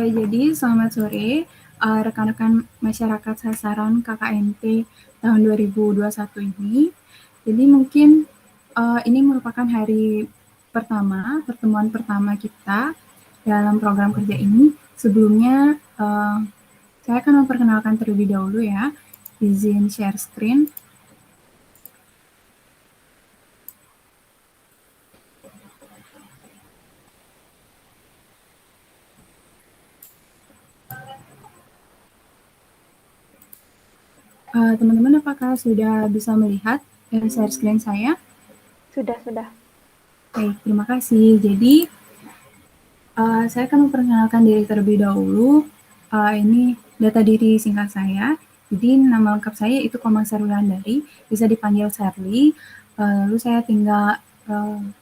Jadi selamat sore rekan-rekan masyarakat sasaran KKNP tahun 2021 ini. Jadi mungkin ini merupakan hari pertama, pertemuan pertama kita dalam program kerja ini. Sebelumnya saya akan memperkenalkan terlebih dahulu ya. Izin share screen. Teman-teman apakah sudah bisa melihat share screen saya? Sudah. Baik, terima kasih. Jadi saya akan memperkenalkan diri terlebih dahulu. Ini data diri singkat saya. Jadi nama lengkap saya itu Komang Sarwulandari, bisa dipanggil Sherly. Lalu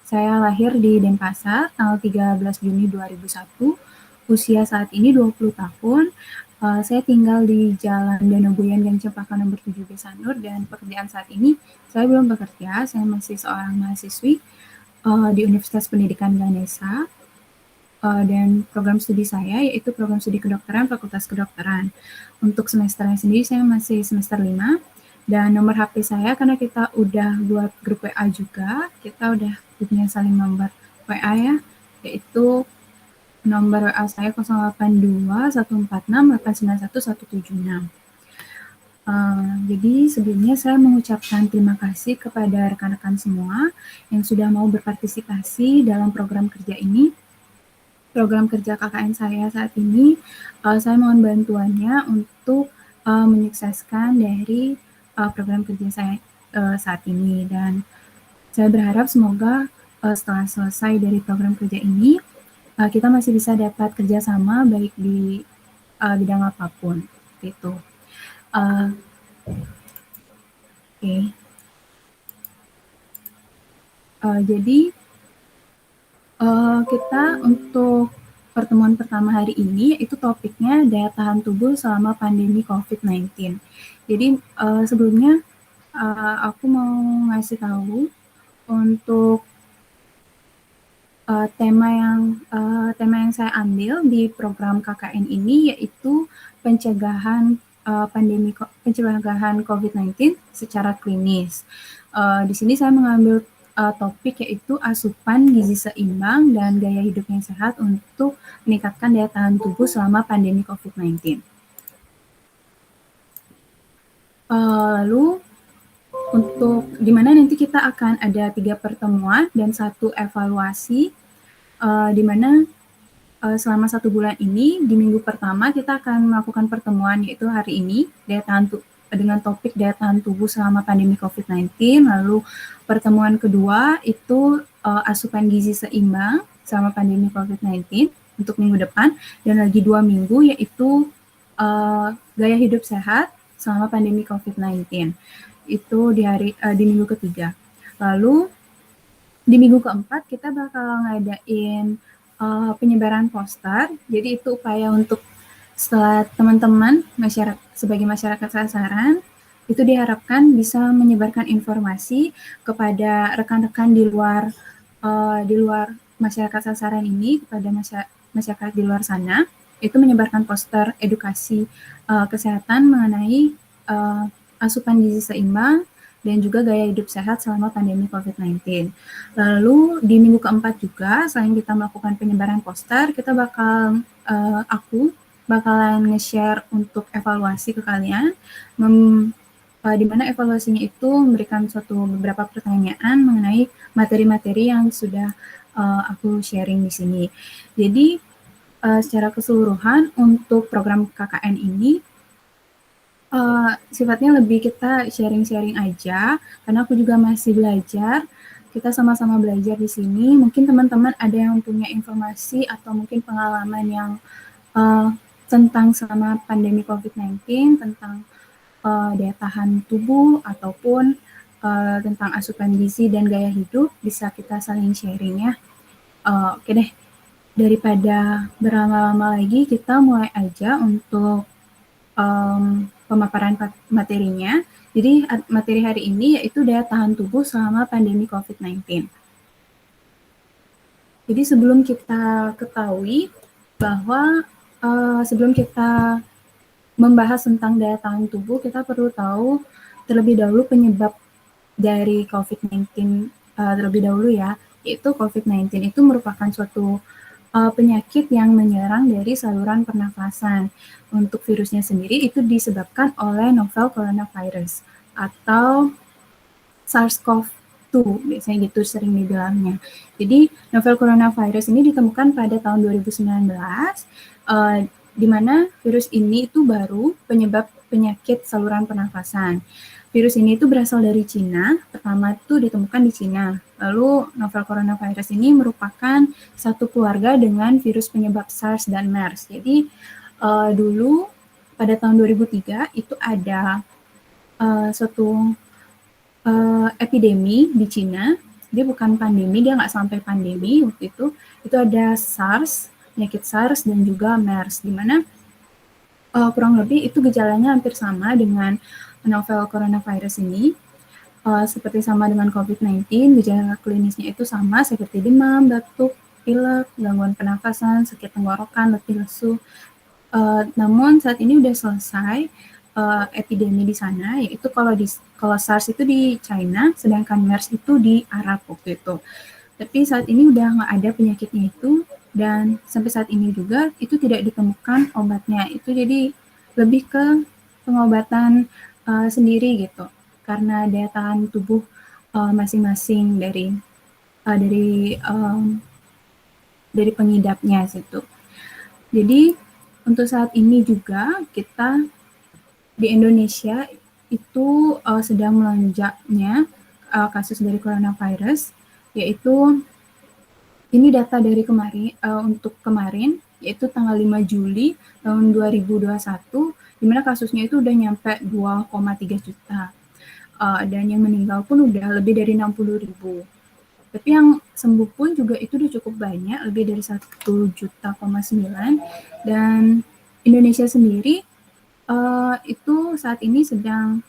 saya lahir di Denpasar tanggal 13 Juni 2001. Usia saat ini 20 tahun. Saya tinggal di Jalan Danabuyan Gang Cempaka nomor 7 Besanur, dan pekerjaan saat ini saya belum bekerja. Saya masih seorang mahasiswi di Universitas Pendidikan Ganesha. Dan program studi saya yaitu program studi kedokteran Fakultas Kedokteran. Untuk semesternya sendiri saya masih semester 5, dan nomor HP saya karena kita udah buat grup WA juga, kita udah punya saling nomor WA ya, yaitu nomor WA saya 082 146 891 176. Jadi sebelumnya saya mengucapkan terima kasih kepada rekan-rekan semua yang sudah mau berpartisipasi dalam program kerja ini. Program kerja KKN saya saat ini, saya mohon bantuannya untuk menyukseskan dari program kerja saya saat ini, dan saya berharap semoga setelah selesai dari program kerja ini, kita masih bisa dapat kerjasama baik di bidang apapun, gitu. Oke. Jadi kita untuk pertemuan pertama hari ini itu topiknya daya tahan tubuh selama pandemi COVID-19. Jadi sebelumnya aku mau ngasih tahu untuk tema yang saya ambil di program KKN ini, yaitu pencegahan COVID-19 secara klinis. Di sini saya mengambil topik yaitu asupan gizi seimbang dan gaya hidup yang sehat untuk meningkatkan daya tahan tubuh selama pandemi COVID-19. Lalu untuk dimana nanti kita akan ada 3 pertemuan dan 1 evaluasi, dimana selama 1 bulan ini, di minggu pertama kita akan melakukan pertemuan yaitu hari ini, dengan topik daya tahan tubuh selama pandemi COVID-19. Lalu pertemuan kedua itu asupan gizi seimbang selama pandemi COVID-19 untuk minggu depan, dan lagi 2 minggu yaitu gaya hidup sehat selama pandemi COVID-19. Itu di minggu ketiga. Lalu di minggu keempat kita bakal ngadain penyebaran poster. Jadi itu upaya untuk setelah teman-teman sebagai masyarakat sasaran itu diharapkan bisa menyebarkan informasi kepada rekan-rekan di luar masyarakat sasaran ini, kepada masyarakat di luar sana, itu menyebarkan poster edukasi kesehatan mengenai asupan gizi seimbang dan juga gaya hidup sehat selama pandemi COVID-19. Lalu di minggu keempat juga, selain kita melakukan penyebaran poster, kita aku bakalan nge-share untuk evaluasi ke kalian, di mana evaluasinya itu memberikan beberapa pertanyaan mengenai materi-materi yang sudah aku sharing di sini. Jadi secara keseluruhan untuk program KKN ini sifatnya lebih kita sharing-sharing aja, karena aku juga masih belajar. Kita sama-sama belajar di sini. Mungkin teman-teman ada yang punya informasi atau mungkin pengalaman yang tentang selama pandemi COVID-19, tentang daya tahan tubuh ataupun tentang asupan gizi dan gaya hidup, bisa kita saling sharing ya. Oke deh, daripada berlama-lama lagi, kita mulai aja untuk pemaparan materinya. Jadi materi hari ini yaitu daya tahan tubuh selama pandemi COVID-19. Jadi sebelum kita ketahui bahwa sebelum kita membahas tentang daya tahan tubuh, kita perlu tahu terlebih dahulu penyebab dari COVID-19 terlebih dahulu ya, yaitu COVID-19 itu merupakan suatu penyakit yang menyerang dari saluran pernafasan. Untuk virusnya sendiri itu disebabkan oleh novel coronavirus atau SARS-CoV-2, biasanya gitu sering dibilangnya. Jadi novel coronavirus ini ditemukan pada tahun 2019, di mana virus ini itu baru penyebab penyakit saluran pernafasan. Virus ini itu berasal dari Cina, pertama itu ditemukan di Cina. Lalu novel coronavirus ini merupakan satu keluarga dengan virus penyebab SARS dan MERS. Jadi dulu pada tahun 2003 itu ada suatu epidemi di Cina. Dia bukan pandemi, dia nggak sampai pandemi waktu itu. Itu ada SARS, penyakit SARS dan juga MERS, di mana kurang lebih itu gejalanya hampir sama dengan novel coronavirus ini. Seperti sama dengan COVID-19, gejala klinisnya itu sama seperti demam, batuk, pilek, gangguan pernafasan, sakit tenggorokan, letih lesu. Namun saat ini udah selesai epidemi di sana, yaitu kalau SARS itu di China, sedangkan MERS itu di Arab waktu itu. Tapi saat ini udah nggak ada penyakitnya itu, dan sampai saat ini juga itu tidak ditemukan obatnya. Itu jadi lebih ke pengobatan sendiri gitu, karena daya tahan tubuh masing-masing dari pengidapnya situ. Jadi untuk saat ini juga kita di Indonesia itu sedang melonjaknya kasus dari coronavirus, yaitu ini data dari kemarin untuk kemarin, yaitu tanggal 5 Juli tahun 2021, di mana kasusnya itu udah nyampe 2,3 juta. Dan yang meninggal pun udah lebih dari 60.000. Tapi yang sembuh pun juga itu udah cukup banyak, lebih dari 1,9 juta. Dan Indonesia sendiri itu saat ini sedang,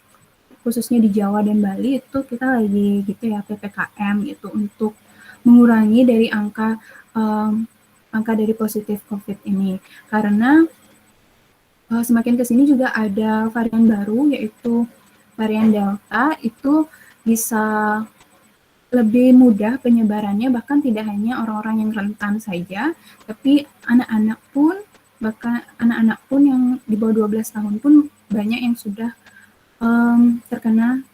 khususnya di Jawa dan Bali itu kita lagi gitu ya PPKM gitu untuk mengurangi dari angka dari positif COVID ini, karena semakin kesini juga ada varian baru yaitu varian Delta, itu bisa lebih mudah penyebarannya, bahkan tidak hanya orang-orang yang rentan saja, tapi anak-anak pun, bahkan anak-anak pun yang di bawah 12 tahun pun banyak yang sudah terkena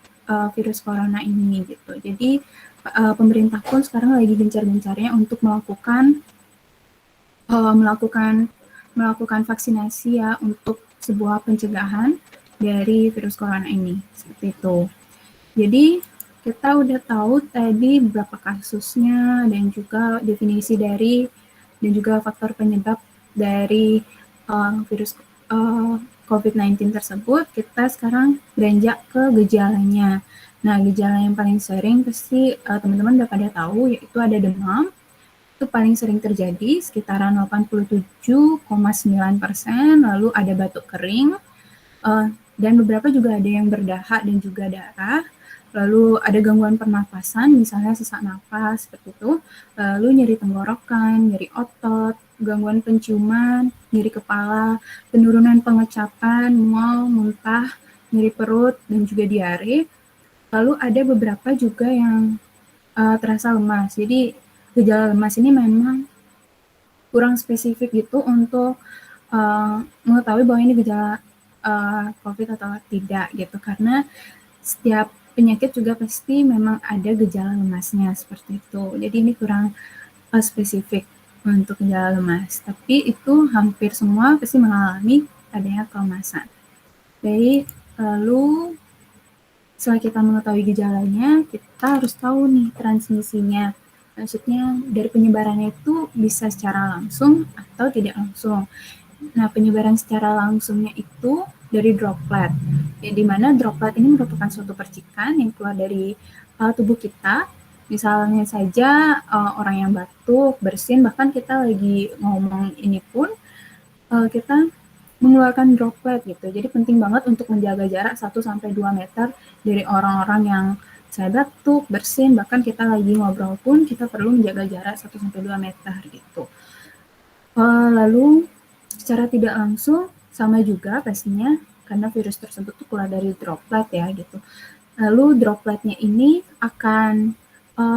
virus corona ini gitu. Jadi pemerintah pun sekarang lagi gencar-gencarnya untuk melakukan vaksinasi ya untuk sebuah pencegahan dari virus corona ini, seperti itu. Jadi kita udah tahu tadi beberapa kasusnya dan juga definisi dari dan juga faktor penyebab dari virus COVID-19 tersebut. Kita sekarang beranjak ke gejalanya. Nah, gejala yang paling sering pasti teman-teman udah pada tahu, yaitu ada demam. Itu paling sering terjadi, sekitaran 87,9%, lalu ada batuk kering, dan beberapa juga ada yang berdahak dan juga darah, lalu ada gangguan pernafasan, misalnya sesak nafas, seperti itu, lalu nyeri tenggorokan, nyeri otot, gangguan penciuman, nyeri kepala, penurunan pengecapan, mual, muntah, nyeri perut, dan juga diare. Lalu ada beberapa juga yang terasa lemas. Jadi gejala lemas ini memang kurang spesifik gitu untuk mengetahui bahwa ini gejala COVID atau tidak gitu, karena setiap penyakit juga pasti memang ada gejala lemasnya seperti itu. Jadi ini kurang spesifik untuk gejala lemas, tapi itu hampir semua pasti mengalami adanya kelemasan. Jadi lalu setelah kita mengetahui gejalanya, kita harus tahu nih transmisinya. Maksudnya dari penyebarannya itu bisa secara langsung atau tidak langsung. Nah, penyebaran secara langsungnya itu dari droplet, ya, di mana droplet ini merupakan suatu percikan yang keluar dari tubuh kita. Misalnya saja orang yang batuk, bersin, bahkan kita lagi ngomong ini pun kita mengeluarkan droplet gitu. Jadi penting banget untuk menjaga jarak 1-2 meter dari orang-orang yang saya batuk, bersin, bahkan kita lagi ngobrol pun kita perlu menjaga jarak 1-2 meter gitu. Lalu secara tidak langsung sama juga pastinya karena virus tersebut tuh keluar dari droplet ya gitu. Lalu dropletnya ini akan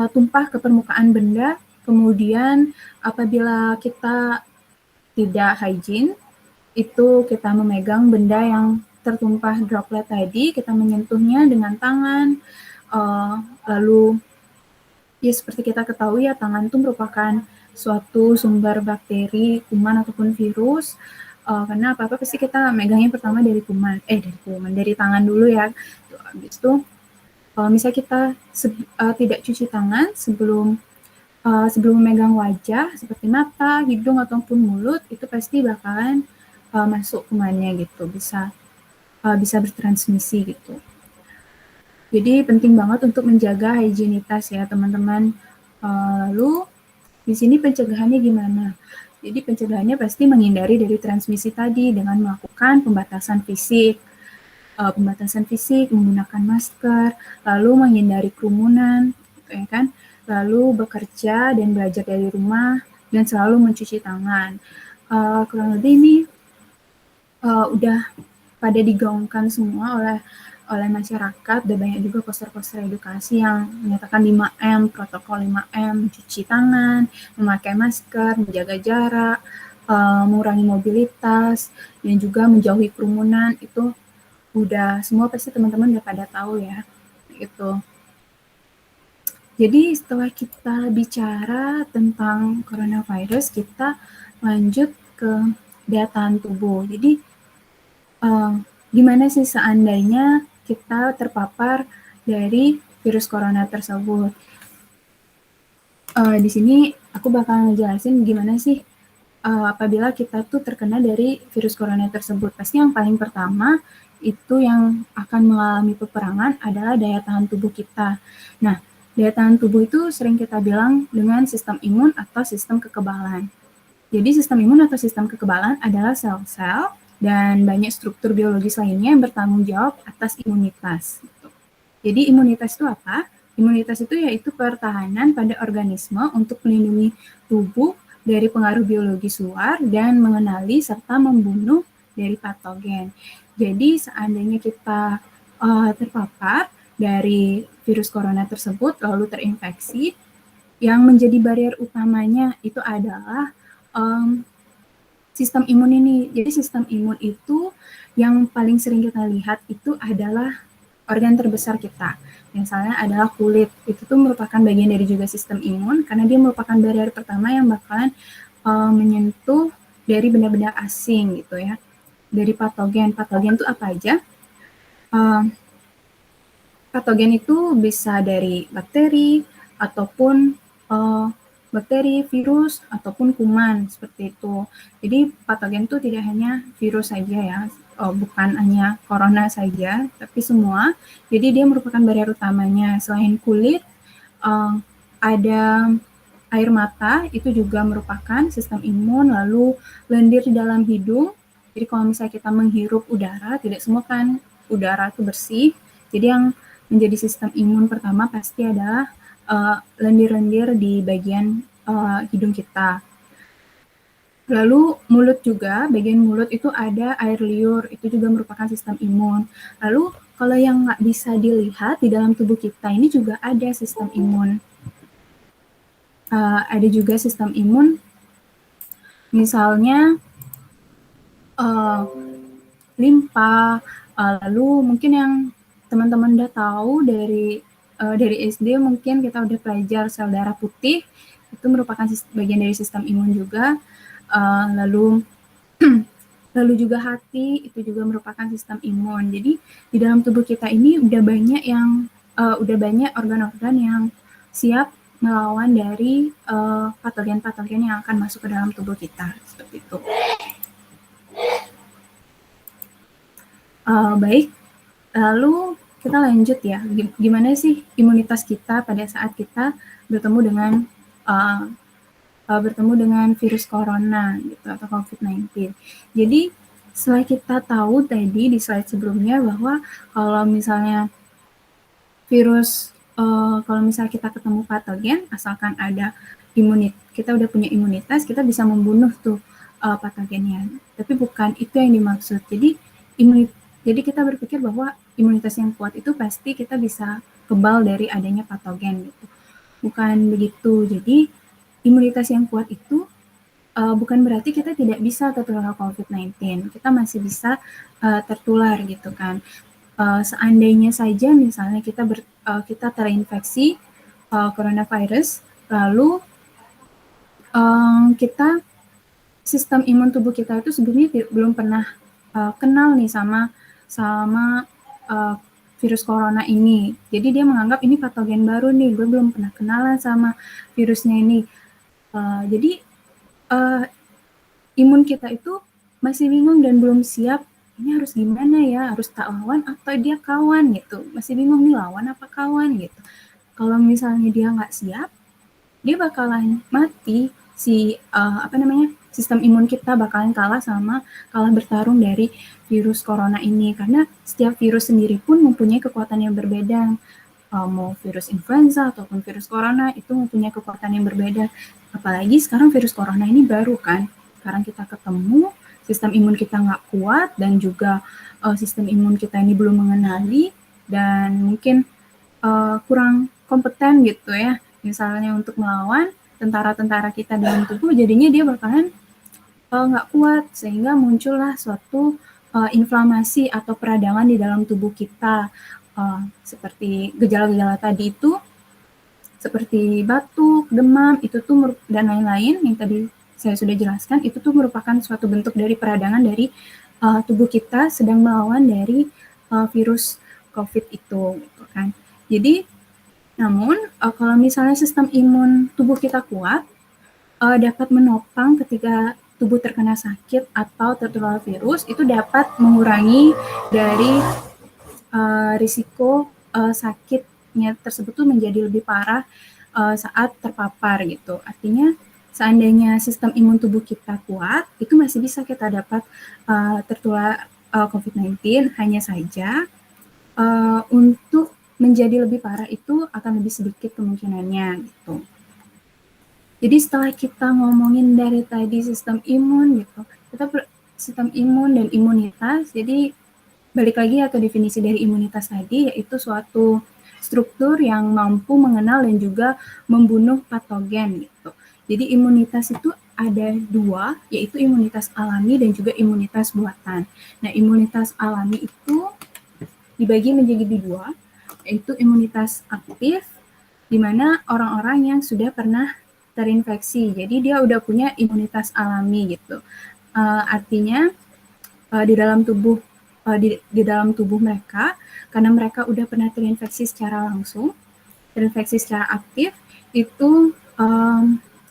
tumpah ke permukaan benda, kemudian apabila kita tidak hygiene, itu kita memegang benda yang tertumpah droplet tadi, kita menyentuhnya dengan tangan, lalu ya seperti kita ketahui ya tangan itu merupakan suatu sumber bakteri, kuman ataupun virus. Karena apa-apa pasti kita megangnya pertama dari tangan dulu ya. Habis itu misalnya kita tidak cuci tangan sebelum memegang wajah seperti mata, hidung ataupun mulut itu pasti bakalan masuk kumannya gitu, bisa bertransmisi gitu. Jadi penting banget untuk menjaga higienitas ya teman-teman. Lalu di sini pencegahannya gimana? Jadi pencegahannya pasti menghindari dari transmisi tadi dengan melakukan pembatasan fisik, menggunakan masker, lalu menghindari kerumunan, gitu ya kan? Lalu bekerja dan belajar dari rumah dan selalu mencuci tangan. Kurang lebih ini udah pada digaungkan semua oleh masyarakat. Udah banyak juga poster-poster edukasi yang menyatakan 5M, protokol 5M, mencuci tangan, memakai masker, menjaga jarak, mengurangi mobilitas, dan juga menjauhi kerumunan. Itu udah semua pasti teman-teman udah pada tahu ya. Gitu. Jadi setelah kita bicara tentang coronavirus, kita lanjut ke daya tahan tubuh. Jadi gimana sih seandainya kita terpapar dari virus corona tersebut? Di sini aku bakal ngejelasin gimana sih apabila kita tuh terkena dari virus corona tersebut. Pasti yang paling pertama itu yang akan mengalami peperangan adalah daya tahan tubuh kita. Nah, daya tahan tubuh itu sering kita bilang dengan sistem imun atau sistem kekebalan. Jadi sistem imun atau sistem kekebalan adalah sel-sel dan banyak struktur biologis lainnya yang bertanggung jawab atas imunitas. Jadi imunitas itu apa? Imunitas itu yaitu pertahanan pada organisme untuk melindungi tubuh dari pengaruh biologis luar dan mengenali serta membunuh dari patogen. Jadi seandainya kita terpapar dari virus corona tersebut lalu terinfeksi, yang menjadi barrier utamanya itu adalah sistem imun ini. Jadi sistem imun itu yang paling sering kita lihat itu adalah organ terbesar kita. Misalnya adalah kulit. Itu tuh merupakan bagian dari juga sistem imun karena dia merupakan barrier pertama yang bakalan menyentuh dari benda-benda asing gitu ya. Dari patogen. Patogen itu apa aja? Patogen itu bisa dari bakteri ataupun bakteri, virus, ataupun kuman, seperti itu. Jadi patogen itu tidak hanya virus saja ya, bukan hanya corona saja, tapi semua. Jadi dia merupakan barrier utamanya. Selain kulit, ada air mata, itu juga merupakan sistem imun, lalu lendir di dalam hidung. Jadi kalau misalnya kita menghirup udara, tidak semua kan udara itu bersih. Jadi yang menjadi sistem imun pertama pasti adalah lendir-lendir di bagian hidung kita. Lalu mulut juga, bagian mulut itu ada air liur, itu juga merupakan sistem imun. Lalu kalau yang nggak bisa dilihat di dalam tubuh kita ini juga ada sistem imun. Ada juga sistem imun, misalnya limpa, lalu mungkin yang teman-teman udah tahu dari SD mungkin kita udah belajar sel darah putih, itu merupakan bagian dari sistem imun juga. Lalu lalu juga hati itu juga merupakan sistem imun. Jadi di dalam tubuh kita ini udah banyak organ-organ yang siap melawan dari patogen-patogen yang akan masuk ke dalam tubuh kita seperti itu. Baik, lalu kita lanjut ya. Gimana sih imunitas kita pada saat kita bertemu dengan virus corona gitu atau COVID-19. Jadi setelah kita tahu tadi di slide sebelumnya bahwa kalau misalnya virus kalau misalnya kita ketemu patogen, asalkan ada kita udah punya imunitas, kita bisa membunuh tuh patogennya. Tapi bukan itu yang dimaksud. Jadi kita berpikir bahwa imunitas yang kuat itu pasti kita bisa kebal dari adanya patogen gitu. Bukan begitu. Jadi imunitas yang kuat itu bukan berarti kita tidak bisa tertular COVID-19. Kita masih bisa tertular gitu kan. Seandainya saja misalnya kita terinfeksi coronavirus, lalu kita sistem imun tubuh kita itu sebelumnya belum pernah kenal nih sama virus corona ini. Jadi dia menganggap ini patogen baru nih, gue belum pernah kenalan sama virusnya ini. Jadi imun kita itu masih bingung dan belum siap, ini harus gimana ya, harus tak lawan atau dia kawan gitu, masih bingung nih lawan apa kawan gitu. Kalau misalnya dia nggak siap, dia bakalan mati, sistem imun kita bakalan kalah bertarung dari virus corona ini, karena setiap virus sendiri pun mempunyai kekuatan yang berbeda. Mau virus influenza ataupun virus corona itu mempunyai kekuatan yang berbeda. Apalagi sekarang virus corona ini baru kan, sekarang kita ketemu, sistem imun kita nggak kuat dan juga sistem imun kita ini belum mengenali dan mungkin kurang kompeten gitu ya, misalnya untuk melawan tentara-tentara kita dalam tubuh, jadinya dia bakalan nggak kuat, sehingga muncullah suatu inflamasi atau peradangan di dalam tubuh kita. Seperti gejala-gejala tadi itu, seperti batuk, demam, itu tuh dan lain-lain yang tadi saya sudah jelaskan, itu tuh merupakan suatu bentuk dari peradangan dari tubuh kita sedang melawan dari virus COVID itu, gitu kan. Jadi, namun kalau misalnya sistem imun tubuh kita kuat, dapat menopang ketika tubuh terkena sakit atau tertular virus, itu dapat mengurangi dari risiko sakitnya tersebut tuh menjadi lebih parah saat terpapar gitu. Artinya seandainya sistem imun tubuh kita kuat, itu masih bisa kita dapat tertular COVID-19, hanya saja untuk menjadi lebih parah itu akan lebih sedikit kemungkinannya gitu. Jadi setelah kita ngomongin dari tadi sistem imun gitu, sistem imun dan imunitas, jadi balik lagi atau definisi dari imunitas tadi, yaitu suatu struktur yang mampu mengenal dan juga membunuh patogen gitu. Jadi imunitas itu ada dua, yaitu imunitas alami dan juga imunitas buatan. Nah, imunitas alami itu dibagi menjadi dua, yaitu imunitas aktif, di mana orang-orang yang sudah pernah terinfeksi. Jadi dia udah punya imunitas alami gitu. Artinya di dalam tubuh di dalam tubuh mereka, karena mereka udah pernah terinfeksi secara langsung, terinfeksi secara aktif, itu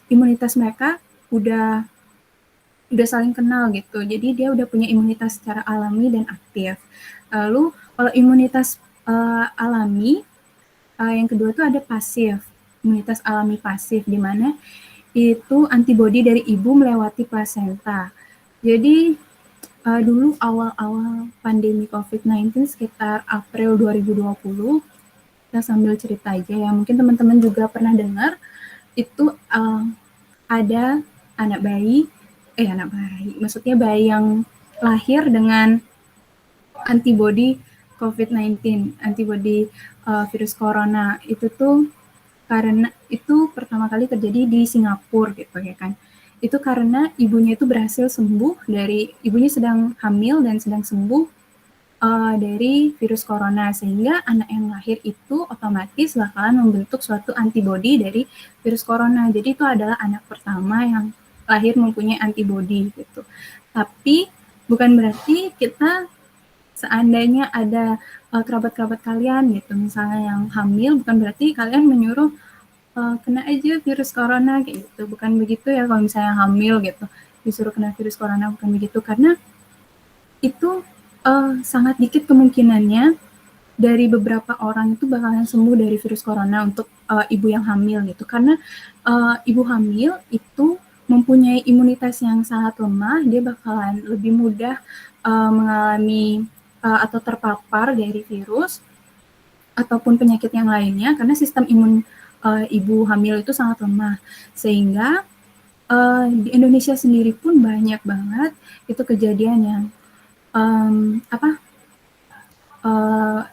imunitas mereka udah saling kenal gitu. Jadi dia udah punya imunitas secara alami dan aktif. Lalu kalau imunitas alami, yang kedua tuh ada pasif, imunitas alami pasif, di mana itu antibodi dari ibu melewati plasenta. Jadi dulu awal-awal pandemi COVID-19 sekitar April 2020, kita sambil cerita aja ya, mungkin teman-teman juga pernah dengar, itu ada maksudnya bayi yang lahir dengan antibodi COVID-19, antibodi virus corona, itu tuh karena itu pertama kali terjadi di Singapura gitu ya kan. Itu karena ibunya itu berhasil sembuh ibunya sedang hamil dan sedang sembuh dari virus corona, sehingga anak yang lahir itu otomatis bakalan membentuk suatu antibodi dari virus corona. Jadi itu adalah anak pertama yang lahir mempunyai antibodi gitu. Tapi bukan berarti kita seandainya ada kerabat-kerabat kalian gitu, misalnya yang hamil, bukan berarti kalian menyuruh kena aja virus corona kayak gitu. Bukan begitu ya kalau misalnya hamil gitu, disuruh kena virus corona, bukan begitu. Karena itu sangat dikit kemungkinannya dari beberapa orang itu bakalan sembuh dari virus corona untuk ibu yang hamil gitu. Karena ibu hamil itu mempunyai imunitas yang sangat lemah, dia bakalan lebih mudah mengalami atau terpapar dari virus ataupun penyakit yang lainnya karena sistem imun ibu hamil itu sangat lemah. Sehingga di Indonesia sendiri pun banyak banget itu kejadian yang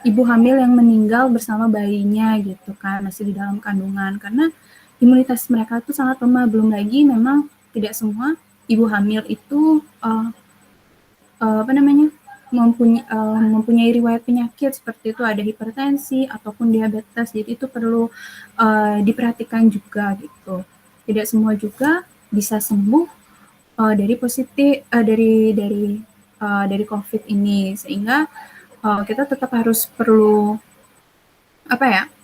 ibu hamil yang meninggal bersama bayinya gitu kan, masih di dalam kandungan karena imunitas mereka itu sangat lemah. Belum lagi memang tidak semua ibu hamil itu mempunyai riwayat penyakit seperti itu, ada hipertensi ataupun diabetes, jadi itu perlu diperhatikan juga gitu. Tidak semua juga bisa sembuh dari positif dari COVID ini, sehingga kita tetap harus perlu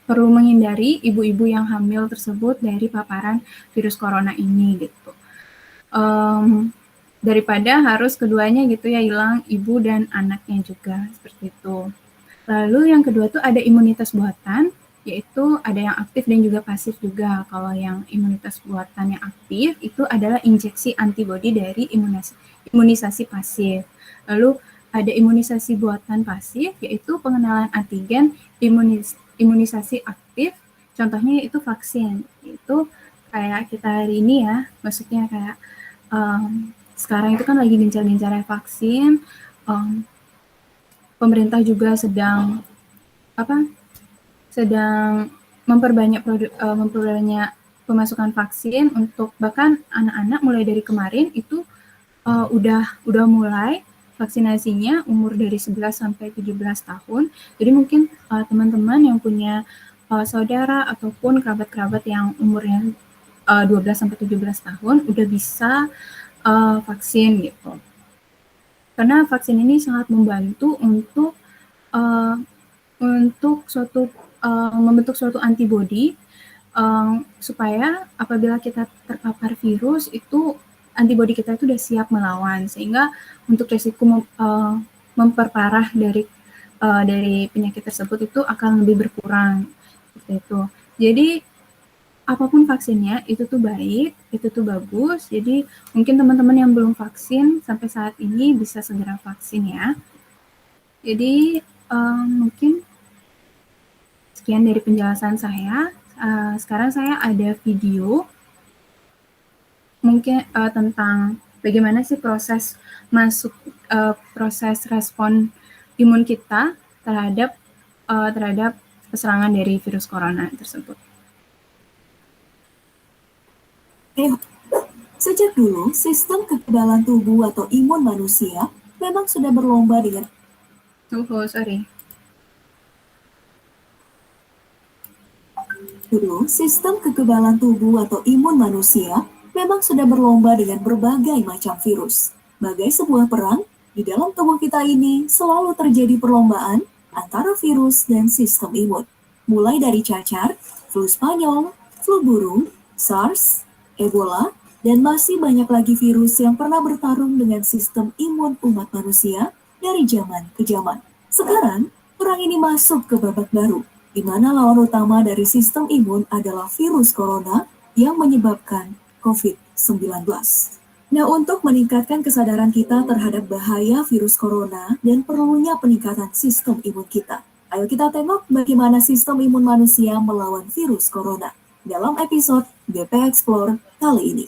menghindari ibu-ibu yang hamil tersebut dari paparan virus corona ini gitu. Daripada harus keduanya gitu ya hilang, ibu dan anaknya juga seperti itu. Lalu yang kedua tuh ada imunitas buatan, yaitu ada yang aktif dan juga pasif juga. Kalau yang imunitas buatan yang aktif itu adalah injeksi antibodi dari imunisasi pasif. Lalu ada imunisasi buatan pasif, yaitu pengenalan antigen imunisasi aktif. Contohnya itu vaksin. Itu kayak kita hari ini ya, maksudnya kayak sekarang itu kan lagi gencar-gencarnya vaksin. Pemerintah juga sedang memperbanyak pemasukan vaksin untuk bahkan anak-anak mulai dari kemarin itu udah mulai vaksinasinya umur dari 11 sampai 17 tahun. Jadi mungkin teman-teman yang punya saudara ataupun kerabat-kerabat yang umurnya 12 sampai 17 tahun udah bisa vaksin gitu. Karena vaksin ini sangat membantu untuk membentuk suatu antibodi supaya apabila kita terpapar virus itu antibodi kita itu udah siap melawan, sehingga untuk risiko memperparah dari penyakit tersebut itu akan lebih berkurang seperti itu. Jadi apapun vaksinnya itu tuh baik, itu tuh bagus. Jadi mungkin teman-teman yang belum vaksin sampai saat ini bisa segera vaksin ya. Jadi mungkin sekian dari penjelasan saya. Sekarang saya ada video mungkin tentang bagaimana sih proses respon imun kita terhadap serangan dari virus corona tersebut. Sejak dulu, sistem kekebalan tubuh atau imun manusia memang sudah berlomba dengan sistem kekebalan tubuh atau imun manusia memang sudah berlomba dengan berbagai macam virus. Bagai sebuah perang, di dalam tubuh kita ini selalu terjadi perlombaan antara virus dan sistem imun. Mulai dari cacar, flu Spanyol, flu burung, SARS, Ebola, dan masih banyak lagi virus yang pernah bertarung dengan sistem imun umat manusia dari zaman ke zaman. Sekarang, perang ini masuk ke babak baru, di mana lawan utama dari sistem imun adalah virus corona yang menyebabkan COVID-19. Nah, untuk meningkatkan kesadaran kita terhadap bahaya virus corona dan perlunya peningkatan sistem imun kita, ayo kita tengok bagaimana sistem imun manusia melawan virus corona dalam episode BP Explore kali ini.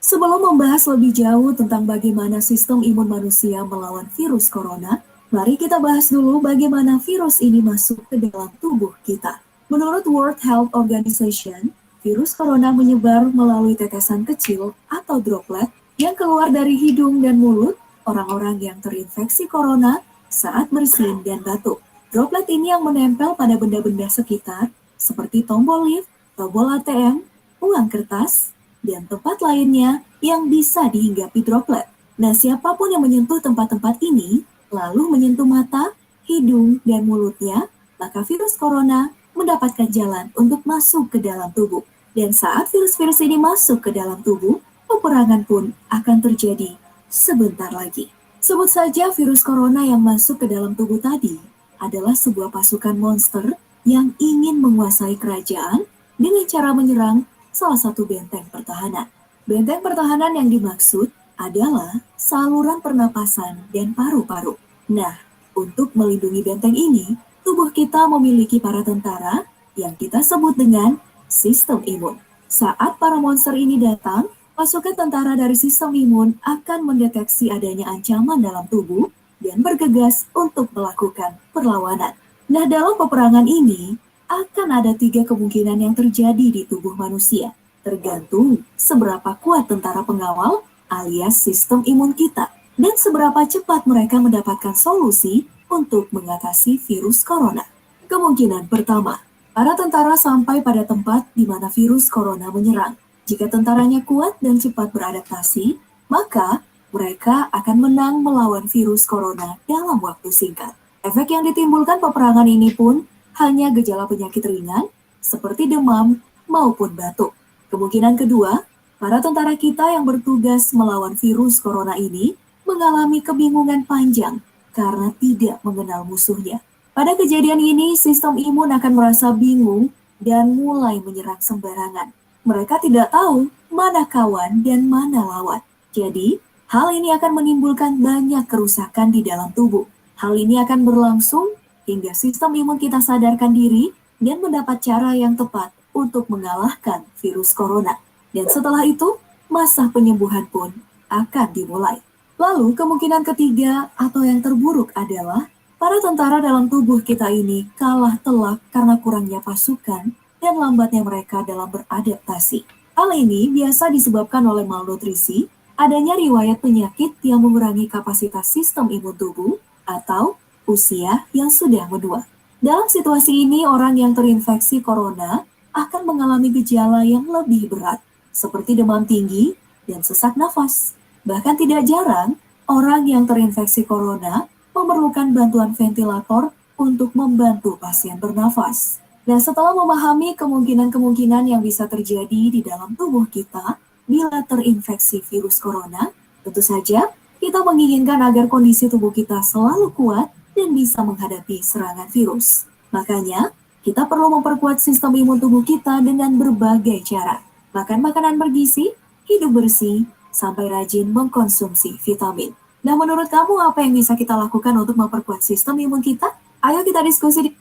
Sebelum membahas lebih jauh tentang bagaimana sistem imun manusia melawan virus corona, mari kita bahas dulu bagaimana virus ini masuk ke dalam tubuh kita. Menurut World Health Organization, virus corona menyebar melalui tetesan kecil atau droplet yang keluar dari hidung dan mulut orang-orang yang terinfeksi corona saat bersin dan batuk. Droplet ini yang menempel pada benda-benda sekitar seperti tombol lift, tombol ATM, uang kertas, dan tempat lainnya yang bisa dihinggapi droplet. Nah, siapapun yang menyentuh tempat-tempat ini, lalu menyentuh mata, hidung, dan mulutnya, maka virus corona mendapatkan jalan untuk masuk ke dalam tubuh. Dan saat virus-virus ini masuk ke dalam tubuh, peperangan pun akan terjadi sebentar lagi. Sebut saja virus corona yang masuk ke dalam tubuh tadi adalah sebuah pasukan monster yang ingin menguasai kerajaan dengan cara menyerang salah satu benteng pertahanan. Benteng pertahanan yang dimaksud adalah saluran pernapasan dan paru-paru. Nah, untuk melindungi benteng ini, tubuh kita memiliki para tentara yang kita sebut dengan sistem imun. Saat para monster ini datang, pasukan tentara dari sistem imun akan mendeteksi adanya ancaman dalam tubuh dan bergegas untuk melakukan perlawanan. Nah, dalam peperangan ini, akan ada 3 kemungkinan yang terjadi di tubuh manusia, tergantung seberapa kuat tentara pengawal alias sistem imun kita, dan seberapa cepat mereka mendapatkan solusi untuk mengatasi virus corona. Kemungkinan pertama, para tentara sampai pada tempat di mana virus corona menyerang. Jika tentaranya kuat dan cepat beradaptasi, maka mereka akan menang melawan virus corona dalam waktu singkat. Efek yang ditimbulkan peperangan ini pun hanya gejala penyakit ringan seperti demam maupun batuk. Kemungkinan kedua, para tentara kita yang bertugas melawan virus corona ini mengalami kebingungan panjang karena tidak mengenal musuhnya. Pada kejadian ini, sistem imun akan merasa bingung dan mulai menyerang sembarangan. Mereka tidak tahu mana kawan dan mana lawan. Jadi, hal ini akan menimbulkan banyak kerusakan di dalam tubuh. Hal ini akan berlangsung hingga sistem imun kita sadarkan diri dan mendapat cara yang tepat untuk mengalahkan virus corona. Dan setelah itu, masa penyembuhan pun akan dimulai. Lalu kemungkinan ketiga atau yang terburuk adalah para tentara dalam tubuh kita ini kalah telak karena kurangnya pasukan dan lambatnya mereka dalam beradaptasi. Hal ini biasa disebabkan oleh malnutrisi, adanya riwayat penyakit yang mengurangi kapasitas sistem imun tubuh, atau usia yang sudah menua. Dalam situasi ini, orang yang terinfeksi corona akan mengalami gejala yang lebih berat, seperti demam tinggi dan sesak nafas. Bahkan tidak jarang, orang yang terinfeksi corona memerlukan bantuan ventilator untuk membantu pasien bernafas. Nah, setelah memahami kemungkinan-kemungkinan yang bisa terjadi di dalam tubuh kita bila terinfeksi virus corona, tentu saja kita menginginkan agar kondisi tubuh kita selalu kuat dan bisa menghadapi serangan virus. Makanya, kita perlu memperkuat sistem imun tubuh kita dengan berbagai cara. Makan makanan bergizi, hidup bersih, sampai rajin mengkonsumsi vitamin. Nah, menurut kamu apa yang bisa kita lakukan untuk memperkuat sistem imun kita? Ayo kita diskusi.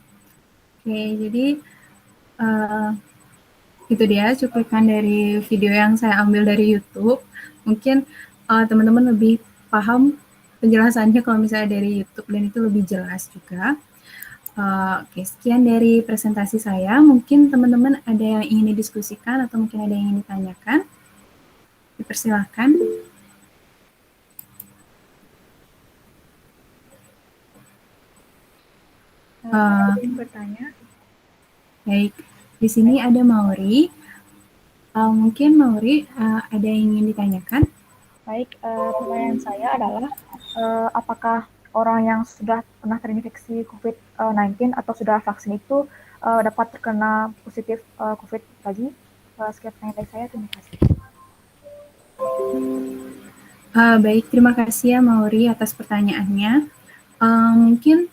Oke, jadi itu dia cuplikan dari video yang saya ambil dari YouTube. Mungkin teman-teman lebih paham penjelasannya kalau misalnya dari YouTube dan itu lebih jelas juga. Oke, sekian dari presentasi saya. Mungkin teman-teman ada yang ingin didiskusikan atau mungkin ada yang ingin ditanyakan. Dipersilahkan. Ingin bertanya. Baik, di sini ada Mauri. Mungkin Mauri ada yang ingin ditanyakan? Baik, pertanyaan saya adalah apakah orang yang sudah pernah terinfeksi COVID-19 atau sudah vaksin itu dapat terkena positif COVID lagi? Sekian pertanyaan dari saya, terima kasih. Baik, terima kasih ya Mauri atas pertanyaannya. Mungkin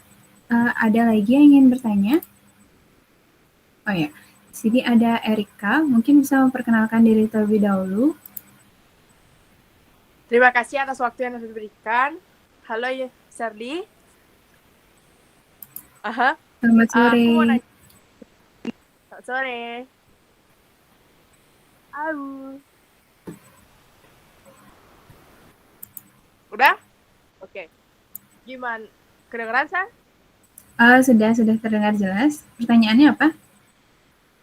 ada lagi yang ingin bertanya? Oh ya, di sini ada Erika, mungkin bisa memperkenalkan diri terlebih dahulu. Terima kasih atas waktu yang diberikan. Halo ya, Serdi. Selamat sore. Aku mau nanya. Selamat sore. Udah? Oke. Gimana? Kedengeran, San? Sudah terdengar jelas. Pertanyaannya apa?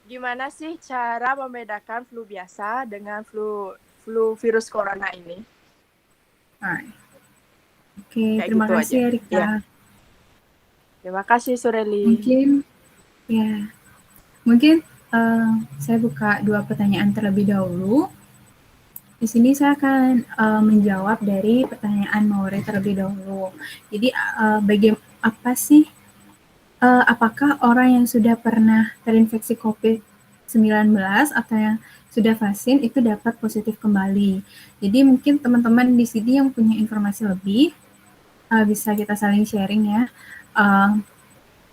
Gimana sih cara membedakan flu biasa dengan flu virus corona ini? Oke, terima gitu kasih aja. Erika. Ya. Terima kasih Sureli. Mungkin saya buka 2 pertanyaan terlebih dahulu. Di sini saya akan menjawab dari pertanyaan Maure terlebih dahulu. Jadi apakah orang yang sudah pernah terinfeksi COVID-19 atau yang sudah vaksin itu dapat positif kembali? Jadi mungkin teman-teman di sini yang punya informasi lebih bisa kita saling sharing ya.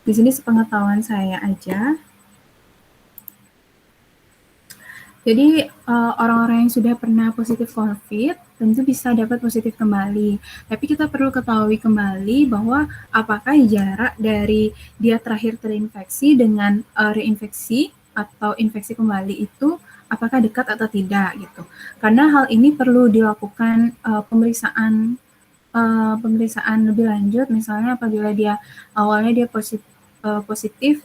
Di sini sepengetahuan saya aja. Jadi orang-orang yang sudah pernah positif COVID tentu bisa dapat positif kembali. Tapi kita perlu ketahui kembali bahwa apakah jarak dari dia terakhir terinfeksi dengan reinfeksi atau infeksi kembali itu apakah dekat atau tidak gitu. Karena hal ini perlu dilakukan pemeriksaan lebih lanjut, misalnya apabila dia awalnya dia positif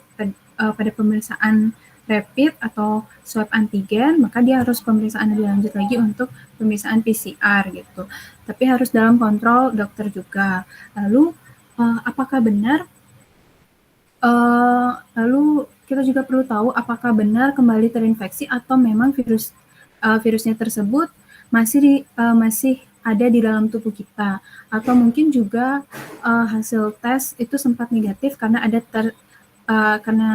pada pemeriksaan rapid atau swab antigen, maka dia harus pemeriksaan lebih lanjut lagi untuk pemeriksaan PCR gitu. Tapi harus dalam kontrol dokter juga. Lalu apakah benar? Lalu kita juga perlu tahu apakah benar kembali terinfeksi atau memang virusnya tersebut masih ada di dalam tubuh kita, atau mungkin juga hasil tes itu sempat negatif karena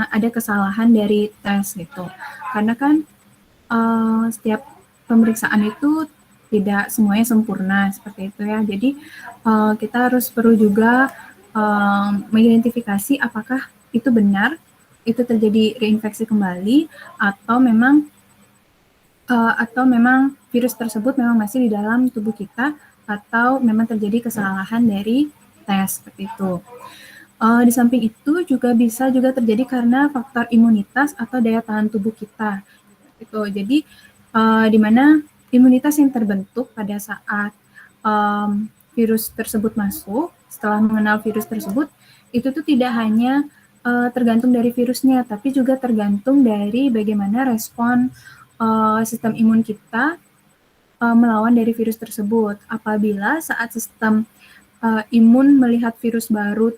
ada kesalahan dari tes gitu. Karena kan setiap pemeriksaan itu tidak semuanya sempurna seperti itu ya. Jadi kita harus perlu juga mengidentifikasi apakah itu benar itu terjadi reinfeksi kembali atau memang virus tersebut memang masih di dalam tubuh kita atau memang terjadi kesalahan dari tes seperti itu. Di samping itu juga bisa terjadi karena faktor imunitas atau daya tahan tubuh kita. Gitu. Jadi di mana imunitas yang terbentuk pada saat virus tersebut masuk, setelah mengenal virus tersebut, itu tuh tidak hanya tergantung dari virusnya, tapi juga tergantung dari bagaimana respon sistem imun kita melawan dari virus tersebut. Apabila saat sistem imun melihat virus baru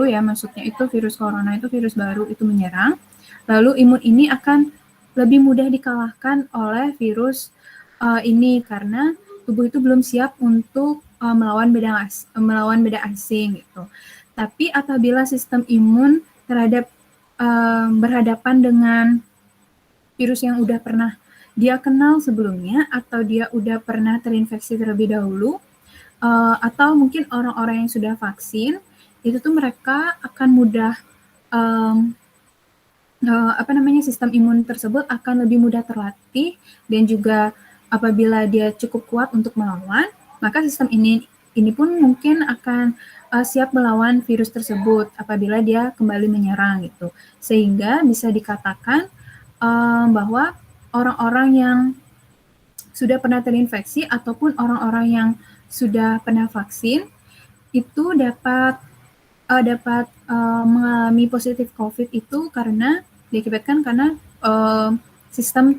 ya, maksudnya itu virus corona itu virus baru itu menyerang, lalu imun ini akan lebih mudah dikalahkan oleh virus ini karena tubuh itu belum siap untuk melawan beda asing gitu. Tapi apabila sistem imun berhadapan dengan virus yang udah pernah dia kenal sebelumnya atau dia udah pernah terinfeksi terlebih dahulu, atau mungkin orang-orang yang sudah vaksin, itu tuh mereka akan mudah sistem imun tersebut akan lebih mudah terlatih, dan juga apabila dia cukup kuat untuk melawan, maka sistem ini pun mungkin akan siap melawan virus tersebut apabila dia kembali menyerang gitu. Sehingga bisa dikatakan bahwa orang-orang yang sudah pernah terinfeksi ataupun orang-orang yang sudah pernah vaksin itu dapat mengalami positif COVID itu karena diakibatkan karena sistem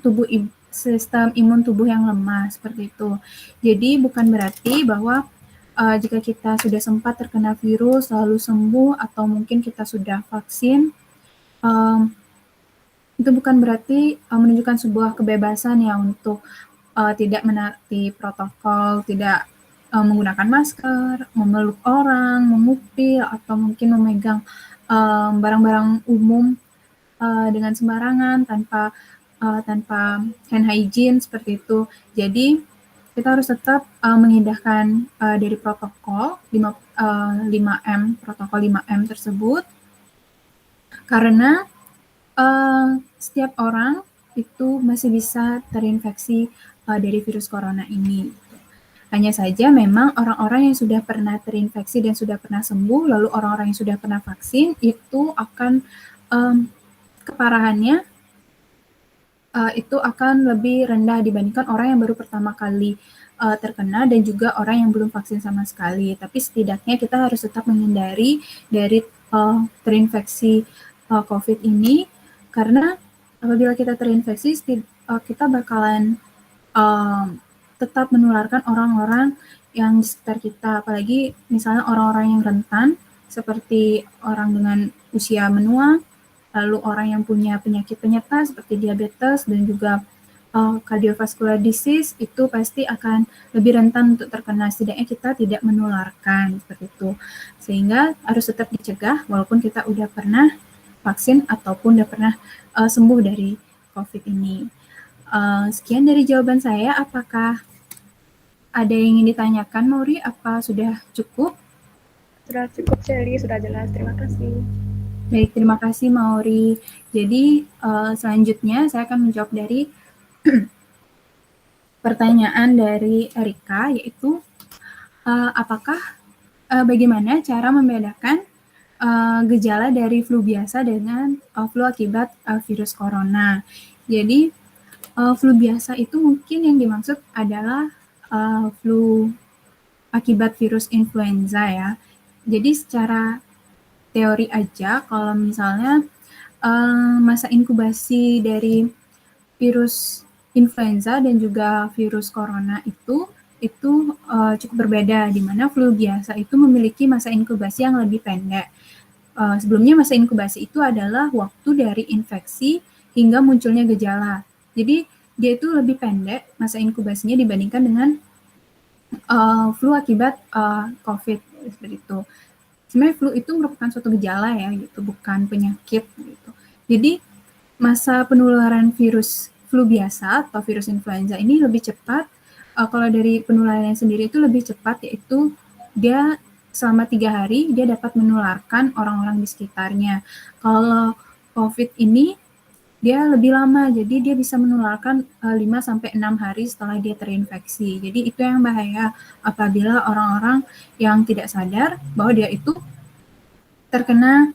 imun tubuh yang lemah seperti itu. Jadi bukan berarti bahwa jika kita sudah sempat terkena virus lalu sembuh atau mungkin kita sudah vaksin, itu bukan berarti menunjukkan sebuah kebebasan ya untuk tidak menaati protokol, tidak menggunakan masker, memeluk orang, mengupil, atau mungkin memegang barang-barang umum dengan sembarangan tanpa hand hygiene seperti itu. Jadi kita harus tetap mengindahkan dari protokol 5M, protokol 5M tersebut, karena setiap orang itu masih bisa terinfeksi dari virus corona ini. Hanya saja memang orang-orang yang sudah pernah terinfeksi dan sudah pernah sembuh, lalu orang-orang yang sudah pernah vaksin, itu akan keparahannya itu akan lebih rendah dibandingkan orang yang baru pertama kali terkena dan juga orang yang belum vaksin sama sekali. Tapi setidaknya kita harus tetap menghindari dari terinfeksi COVID ini, karena apabila kita terinfeksi, kita bakalan tetap menularkan orang-orang yang di sekitar kita, apalagi misalnya orang-orang yang rentan, seperti orang dengan usia menua, lalu orang yang punya penyakit penyerta seperti diabetes dan juga cardiovascular disease, itu pasti akan lebih rentan untuk terkena. Setidaknya kita tidak menularkan seperti itu, sehingga harus tetap dicegah walaupun kita udah pernah vaksin ataupun udah pernah sembuh dari COVID ini. Sekian dari jawaban saya. Apakah ada yang ingin ditanyakan, Mauri? Apa sudah cukup? Sudah cukup, Shelly. Sudah jelas. Terima kasih. Baik, terima kasih, Mauri. Jadi, selanjutnya saya akan menjawab dari pertanyaan dari Erika, yaitu bagaimana cara membedakan gejala dari flu biasa dengan flu akibat virus corona. Jadi flu biasa itu mungkin yang dimaksud adalah flu akibat virus influenza ya. Jadi secara teori aja, kalau misalnya masa inkubasi dari virus influenza dan juga virus corona itu cukup berbeda, di mana flu biasa itu memiliki masa inkubasi yang lebih pendek. Sebelumnya masa inkubasi itu adalah waktu dari infeksi hingga munculnya gejala. Jadi dia itu lebih pendek masa inkubasinya dibandingkan dengan flu akibat COVID seperti itu. Sebenarnya flu itu merupakan suatu gejala ya, gitu, bukan penyakit gitu. Jadi masa penularan virus flu biasa atau virus influenza ini lebih cepat. Kalau dari penularannya sendiri itu lebih cepat, yaitu dia selama 3 hari dia dapat menularkan orang-orang di sekitarnya. Kalau COVID ini dia lebih lama, jadi dia bisa menularkan 5-6 hari setelah dia terinfeksi. Jadi itu yang bahaya apabila orang-orang yang tidak sadar bahwa dia itu terkena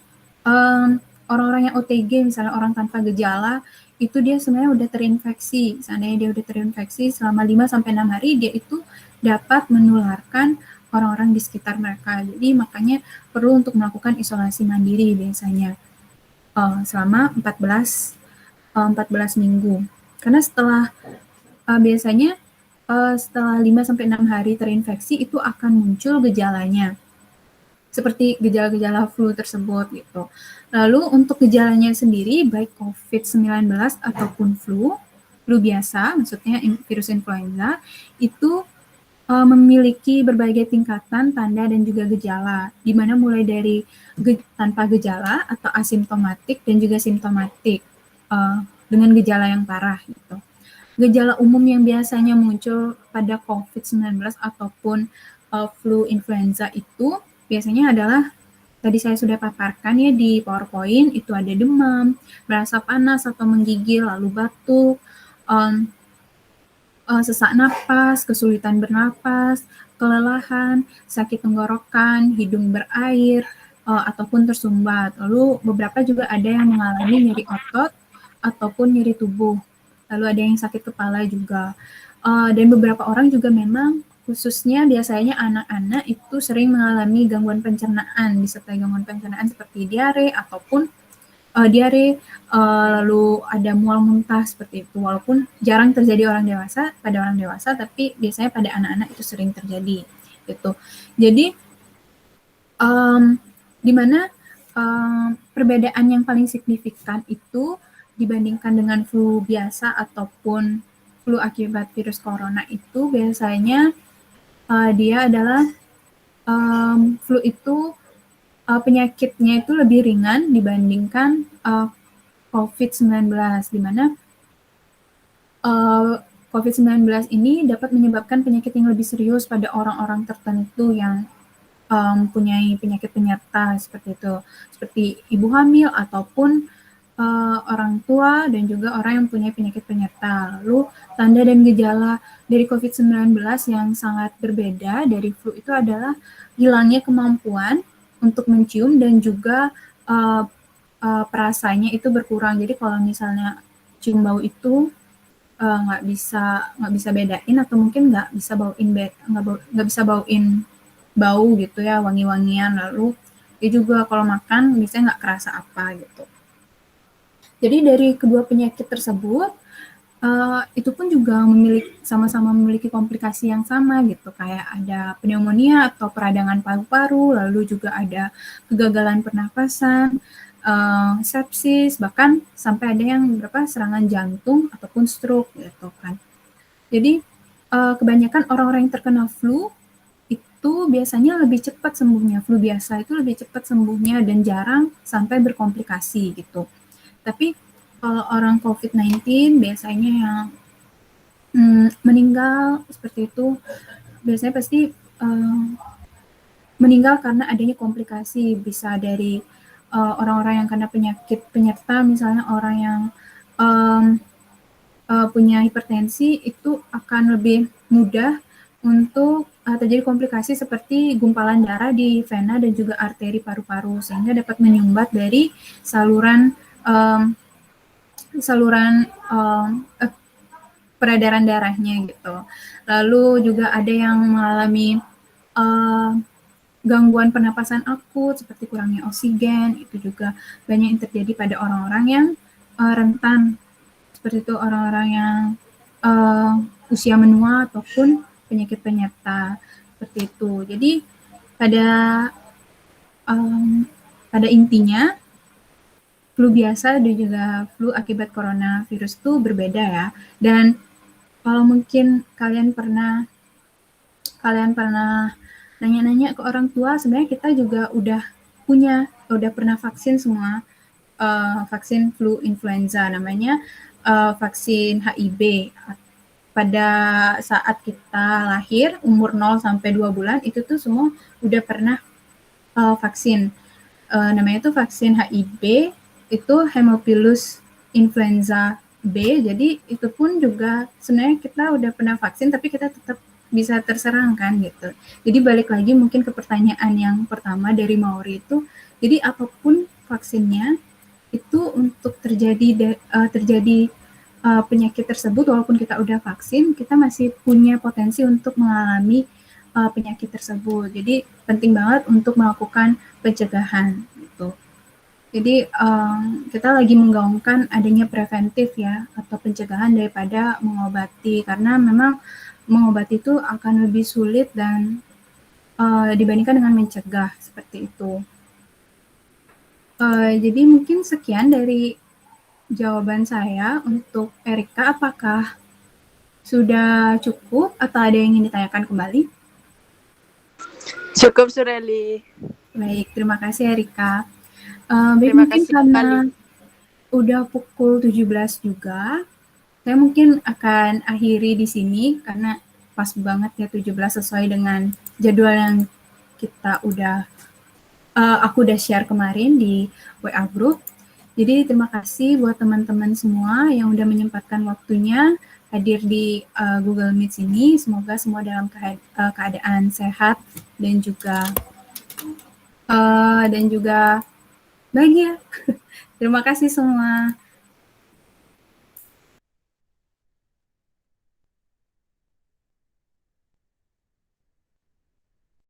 orang-orang yang OTG, misalnya orang tanpa gejala, itu dia sebenarnya udah terinfeksi. Seandainya dia udah terinfeksi selama 5-6 hari, dia itu dapat menularkan orang-orang di sekitar mereka. Jadi makanya perlu untuk melakukan isolasi mandiri biasanya selama 14 minggu. Karena biasanya setelah 5-6 hari terinfeksi itu akan muncul gejalanya, seperti gejala-gejala flu tersebut gitu. Lalu untuk gejalanya sendiri, baik COVID-19 ataupun flu biasa, maksudnya virus influenza, itu memiliki berbagai tingkatan tanda dan juga gejala, di mana mulai dari tanpa gejala atau asimptomatik dan juga simptomatik dengan gejala yang parah gitu. Gejala umum yang biasanya muncul pada COVID-19 ataupun flu influenza itu biasanya adalah tadi saya sudah paparkan ya di PowerPoint, itu ada demam, merasa panas atau menggigil, lalu batuk, sesak napas, kesulitan bernapas, kelelahan, sakit tenggorokan, hidung berair, ataupun tersumbat. Lalu beberapa juga ada yang mengalami nyeri otot ataupun nyeri tubuh. Lalu ada yang sakit kepala juga. Dan beberapa orang juga memang khususnya biasanya anak-anak itu sering mengalami gangguan pencernaan, disertai gangguan pencernaan seperti diare ataupun lalu ada mual muntah seperti itu. Walaupun jarang terjadi pada orang dewasa, tapi biasanya pada anak-anak itu sering terjadi gitu. Jadi di mana perbedaan yang paling signifikan itu dibandingkan dengan flu biasa ataupun flu akibat virus corona itu biasanya dia adalah flu itu penyakitnya itu lebih ringan dibandingkan COVID-19, di mana COVID-19 ini dapat menyebabkan penyakit yang lebih serius pada orang-orang tertentu yang mempunyai penyakit penyerta seperti itu, seperti ibu hamil ataupun orang tua dan juga orang yang punya penyakit penyerta. Lalu tanda dan gejala dari COVID-19 yang sangat berbeda dari flu itu adalah hilangnya kemampuan untuk mencium dan juga perasanya itu berkurang. Jadi kalau misalnya cium bau itu nggak bisa bedain atau mungkin nggak bisa bauin bau gitu ya, wangi-wangian. Lalu dia juga kalau makan biasanya nggak kerasa apa gitu. Jadi dari kedua penyakit tersebut itu pun juga sama-sama memiliki komplikasi yang sama gitu, kayak ada pneumonia atau peradangan paru-paru, lalu juga ada kegagalan pernapasan, sepsis, bahkan sampai ada yang serangan jantung ataupun stroke gitu kan. Jadi kebanyakan orang-orang yang terkena flu itu biasanya lebih cepat sembuhnya, flu biasa itu lebih cepat sembuhnya dan jarang sampai berkomplikasi gitu. Tapi kalau orang COVID-19 biasanya yang meninggal seperti itu, biasanya pasti meninggal karena adanya komplikasi, bisa dari orang-orang yang kena penyakit penyerta, misalnya orang yang punya hipertensi itu akan lebih mudah untuk terjadi komplikasi seperti gumpalan darah di vena dan juga arteri paru-paru sehingga dapat menyumbat dari saluran peredaran darahnya gitu. Lalu juga ada yang mengalami gangguan pernapasan akut seperti kurangnya oksigen, itu juga banyak yang terjadi pada orang-orang yang rentan, seperti itu orang-orang yang usia menua ataupun penyakit penyerta seperti itu. Jadi pada pada intinya flu biasa dan juga flu akibat coronavirus itu berbeda ya. Dan kalau mungkin kalian pernah nanya-nanya ke orang tua, sebenarnya kita juga udah pernah vaksin semua, vaksin flu influenza, namanya vaksin HIB. Pada saat kita lahir, umur 0 sampai 2 bulan, itu tuh semua udah pernah vaksin. Namanya tuh vaksin HIB, itu Haemophilus influenza B, jadi itu pun juga sebenarnya kita udah pernah vaksin, tapi kita tetap bisa terserang kan gitu. Jadi balik lagi mungkin ke pertanyaan yang pertama dari Mauri itu, jadi apapun vaksinnya itu untuk terjadi penyakit tersebut, walaupun kita udah vaksin, kita masih punya potensi untuk mengalami penyakit tersebut. Jadi penting banget untuk melakukan pencegahan gitu. Jadi kita lagi menggaungkan adanya preventif ya atau pencegahan daripada mengobati, karena memang mengobati itu akan lebih sulit dan dibandingkan dengan mencegah seperti itu. Jadi mungkin sekian dari jawaban saya untuk Erika. Apakah sudah cukup atau ada yang ingin ditanyakan kembali? Cukup, Sureli. Baik, terima kasih Erika. Terima Mungkin kasih karena kembali. udah pukul 17 juga, saya mungkin akan akhiri di sini karena pas banget ya 17 sesuai dengan jadwal yang aku udah share kemarin di WA group. Jadi terima kasih buat teman-teman semua yang udah menyempatkan waktunya hadir di Google Meet ini. Semoga semua dalam keadaan sehat dan juga bahagia. Terima kasih semua.